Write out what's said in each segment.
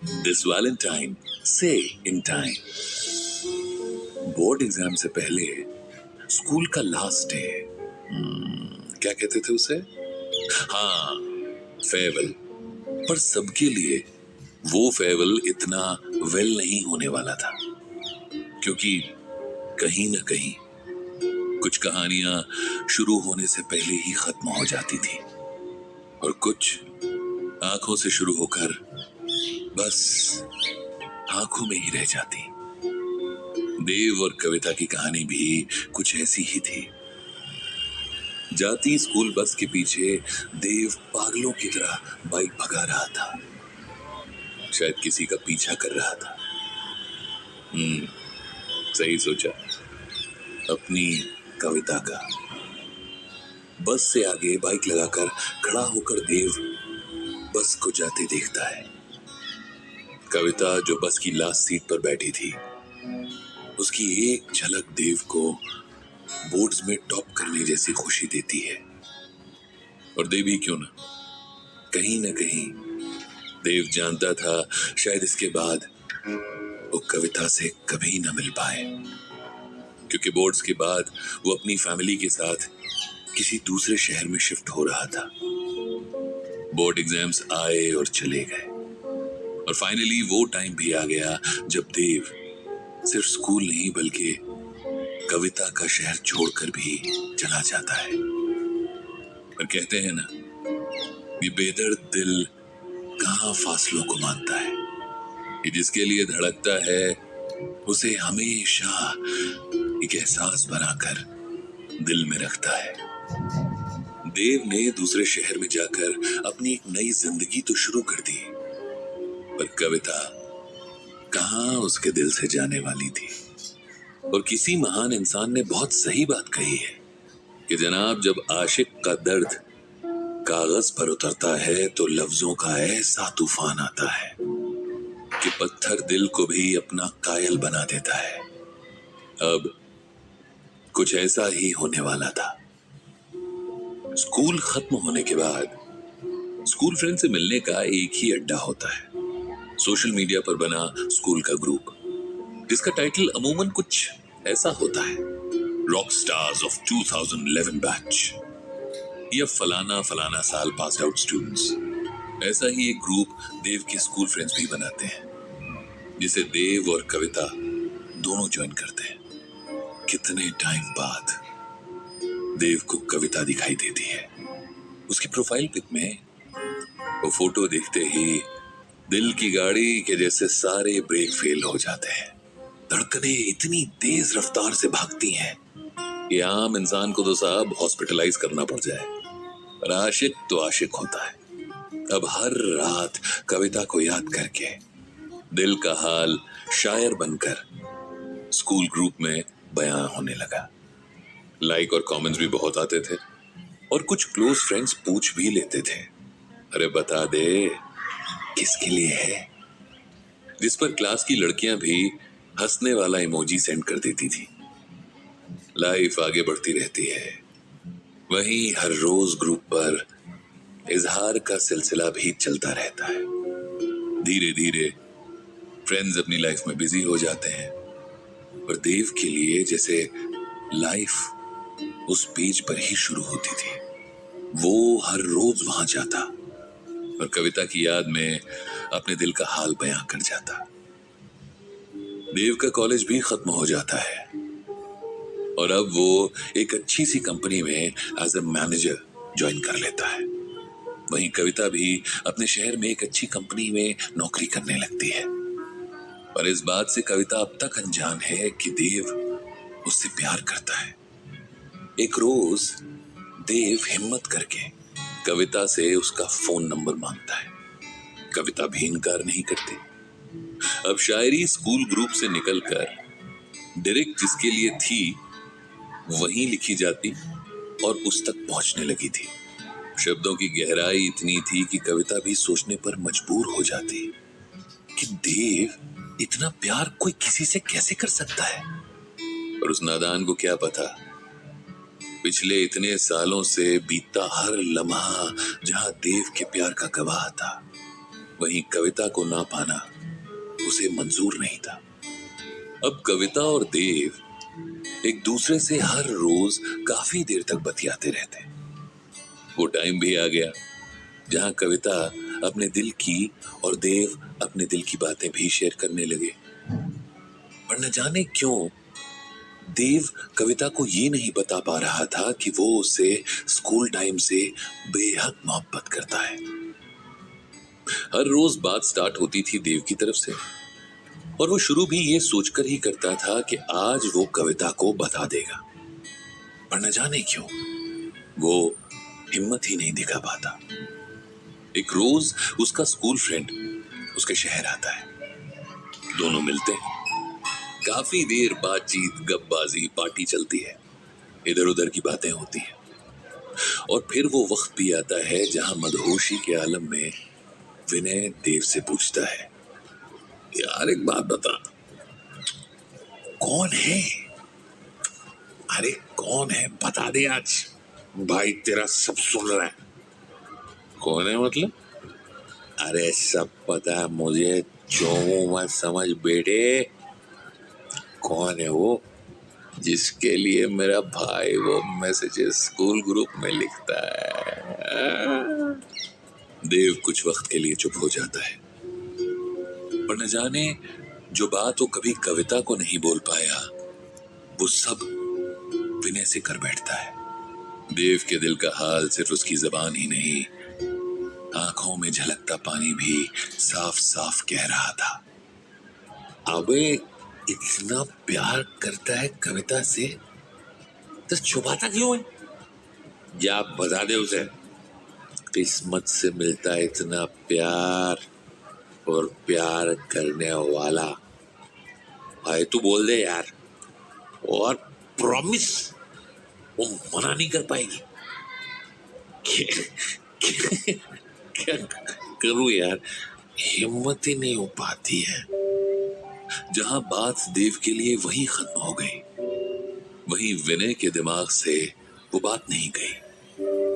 This Valentine से in time. Board exam से पहले स्कूल का लास्ट डे, क्या कहते थे उसे? हाँ, फेयरवेल। पर सबके लिए वो फेयरवेल इतना वेल नहीं होने वाला था, क्योंकि कहीं ना कहीं कुछ कहानियां शुरू होने से पहले ही खत्म हो जाती थी और कुछ आंखों से शुरू होकर बस आंखों में ही रह जाती। देव और कविता की कहानी भी कुछ ऐसी ही थी। जाती स्कूल बस के पीछे देव पागलों की तरह बाइक भगा रहा था, शायद किसी का पीछा कर रहा था। सही सोचा, अपनी कविता का। बस से आगे बाइक लगाकर खड़ा होकर देव बस को जाते देखता है। कविता जो बस की लास्ट सीट पर बैठी थी, उसकी एक झलक देव को बोर्ड्स में टॉप करने जैसी खुशी देती है। और देव ही क्यों ना कहीं देव जानता था शायद इसके बाद वो कविता से कभी ना मिल पाए, क्योंकि बोर्ड्स के बाद वो अपनी फैमिली के साथ किसी दूसरे शहर में शिफ्ट हो रहा था। बोर्ड एग्जाम्स आए और चले गए और फाइनली वो टाइम भी आ गया जब देव सिर्फ स्कूल नहीं बल्कि कविता का शहर छोड़कर भी चला जाता है। पर कहते हैं ना, ये बेदर्द दिल कहां फासलों को मानता है, कि जिसके लिए धड़कता है उसे हमेशा एक एहसास बनाकर दिल में रखता है। देव ने दूसरे शहर में जाकर अपनी एक नई जिंदगी तो शुरू कर दी, पर कविता कहां उसके दिल से जाने वाली थी। और किसी महान इंसान ने बहुत सही बात कही है कि जनाब, जब आशिक का दर्द कागज पर उतरता है तो लफ्जों का ऐसा तूफान आता है कि पत्थर दिल को भी अपना कायल बना देता है। अब कुछ ऐसा ही होने वाला था। स्कूल खत्म होने के बाद स्कूल फ्रेंड से मिलने का एक ही अड्डा होता है, सोशल मीडिया पर बना स्कूल का ग्रुप, जिसका टाइटल अमूमन कुछ ऐसा होता है, रॉक स्टार्स ऑफ 2011 बैच या फलाना फलाना साल पास आउट स्टूडेंट्स। ऐसा ही एक ग्रुप देव के स्कूल फ्रेंड्स भी बनाते हैं, जिसे देव और कविता दोनों ज्वाइन करते हैं। कितने टाइम बाद देव को कविता दिखाई देती है। उसकी प्रोफाइल पिक में वो फोटो देखते ही दिल की गाड़ी के जैसे सारे ब्रेक फेल हो जाते हैं। धड़कनें इतनी तेज रफ्तार से भागती हैं कि आम इंसान को तो साहब हॉस्पिटलाइज करना पड़ जाए, पर आशिक तो आशिक होता है। अब हर रात कविता को याद करके दिल का हाल शायर बनकर स्कूल ग्रुप में बयां होने लगा। लाइक और कमेंट्स भी बहुत आते थे और कुछ क्लोज फ्रेंड्स पूछ भी लेते थे, अरे बता दे किसके लिए है, जिस पर क्लास की लड़कियां भी हंसने वाला इमोजी सेंड कर देती थी। लाइफ आगे बढ़ती रहती है, वहीं हर रोज ग्रुप पर इजहार का सिलसिला भी चलता रहता है। धीरे धीरे फ्रेंड्स अपनी लाइफ में बिजी हो जाते हैं, पर देव के लिए जैसे लाइफ उस पेज पर ही शुरू होती थी। वो हर रोज वहां जाता और कविता की याद में अपने दिल का हाल बयां कर जाता। देव का कॉलेज भी खत्म हो जाता है और अब वो एक अच्छी सी कंपनी में एज ए मैनेजर ज्वाइन कर लेता है। वहीं कविता भी अपने शहर में एक अच्छी कंपनी में नौकरी करने लगती है। पर इस बात से कविता अब तक अनजान है कि देव उससे प्यार करता है। एक रोज देव हिम्मत करके कविता से उसका फोन नंबर मांगता है। कविता भी इनकार नहीं करती। अब शायरी स्कूल ग्रुप से निकलकर डायरेक्ट जिसके लिए थी वहीं लिखी जाती और उस तक पहुंचने लगी थी। शब्दों की गहराई इतनी थी कि कविता भी सोचने पर मजबूर हो जाती कि देव इतना प्यार कोई किसी से कैसे कर सकता है। और उस नादान को क्या पता, पिछले इतने सालों से बीतता हर लम्हा जहां देव के प्यार का गवाह था, वहीं कविता को ना पाना उसे मंजूर नहीं था। अब कविता और देव एक दूसरे से हर रोज काफी देर तक बतियाते रहते। वो टाइम भी आ गया जहां कविता अपने दिल की और देव अपने दिल की बातें भी शेयर करने लगे। पर न जाने क्यों देव कविता को ये नहीं बता पा रहा था कि वो उससे स्कूल टाइम से बेहद मोहब्बत करता है। हर रोज बात स्टार्ट होती थी देव की तरफ से, और वो शुरू भी ये सोचकर ही करता था कि आज वो कविता को बता देगा। पर न जाने क्यों वो हिम्मत ही नहीं दिखा पाता। एक रोज उसका स्कूल फ्रेंड उसके शहर आता है। दोनों मिलते हैं। काफी देर बातचीत, गपबाजी, पार्टी चलती है, इधर उधर की बातें होती हैं। और फिर वो वक्त भी आता है जहां मदहोशी के आलम में विनय देव से पूछता है, यार एक बात बता, कौन है? अरे कौन है बता दे आज। भाई तेरा सब सुन रहा है। कौन है मतलब? अरे सब पता है मुझे, जो मत समझ बेटे। कौन है वो जिसके लिए मेरा भाई वो मैसेजेस स्कूल ग्रुप में लिखता है? देव कुछ वक्त के लिए चुप हो जाता है, पर न जाने जो बात वो कभी कविता को नहीं बोल पाया वो सब विनय से कर बैठता है। देव के दिल का हाल सिर्फ उसकी जबान ही नहीं, आंखों में झलकता पानी भी साफ साफ कह रहा था। अबे इतना प्यार करता है कविता से तो छुपाता क्यों है? जा बता दे उसे। किस्मत से मिलता है इतना प्यार और प्यार करने वाला। भाई तू बोल दे यार, और प्रॉमिस वो मना नहीं कर पाएगी। क्या करूं यार, हिम्मत ही नहीं हो पाती है। जहां बात देव के लिए वही खत्म हो गई, वहीं विनय के दिमाग से वो बात नहीं गई।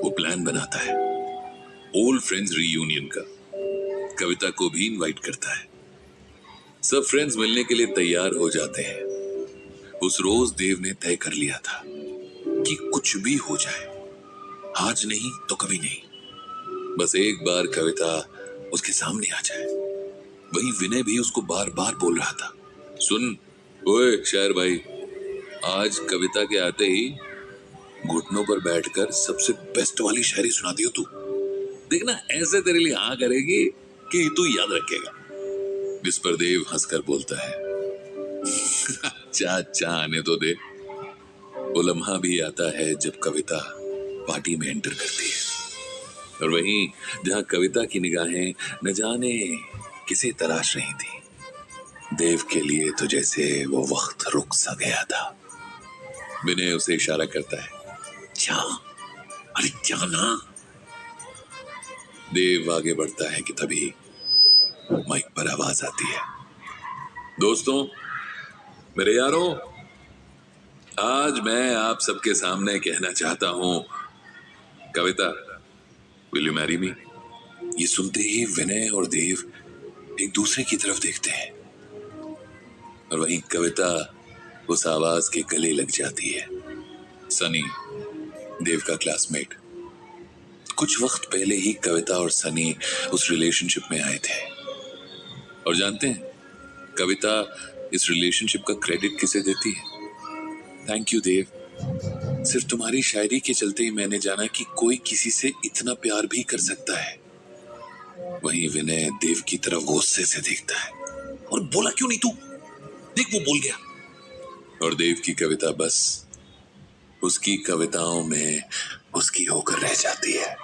वो प्लान बनाता है ओल्ड फ्रेंड्स रीयूनियन का। कविता को भी इनवाइट करता है। सब फ्रेंड्स मिलने के लिए तैयार हो जाते हैं। उस रोज देव ने तय कर लिया था कि कुछ भी हो जाए, आज नहीं तो कभी नहीं, बस एक बार कविता उसके सामने आ जाए। वहीं विनय भी उसको बार बार बोल रहा था, सुन ओए शायर भाई, आज कविता के आते ही घुटनों पर बैठकर सबसे बेस्ट वाली शायरी सुना दियो तू। देखना ऐसे तेरे लिए हाँ करेगी कि तू याद रखेगा। जिस पर देव हंसकर बोलता है, अच्छा आने तो दे। वो लम्हा भी आता है जब कविता पार्टी में एंटर करती है, और वहीं जहां कविता की निगाहें न जाने किसे तलाश रही थी, देव के लिए तो जैसे वो वक्त रुक सा गया था। विनय उसे इशारा करता है, जा, अरे जा ना। देव आगे बढ़ता है कि तभी माइक पर आवाज आती है, दोस्तों, मेरे यारों, आज मैं आप सबके सामने कहना चाहता हूं, कविता, विल यू मैरी मी? ये सुनते ही विनय और देव एक दूसरे की तरफ देखते हैं, और वहीं कविता उस आवाज के गले लग जाती है। सनी, देव का क्लासमेट। कुछ वक्त पहले ही कविता और सनी उस रिलेशनशिप में आए थे, और जानते हैं कविता इस रिलेशनशिप का क्रेडिट किसे देती है? थैंक यू देव, सिर्फ तुम्हारी शायरी के चलते ही मैंने जाना कि कोई किसी से इतना प्यार भी कर सकता है। वहीं विनय देव की तरफ गुस्से से देखता है, और बोला क्यों नहीं तू? देख वो बोल गया। और देव की कविता बस उसकी कविताओं में उसकी होकर रह जाती है।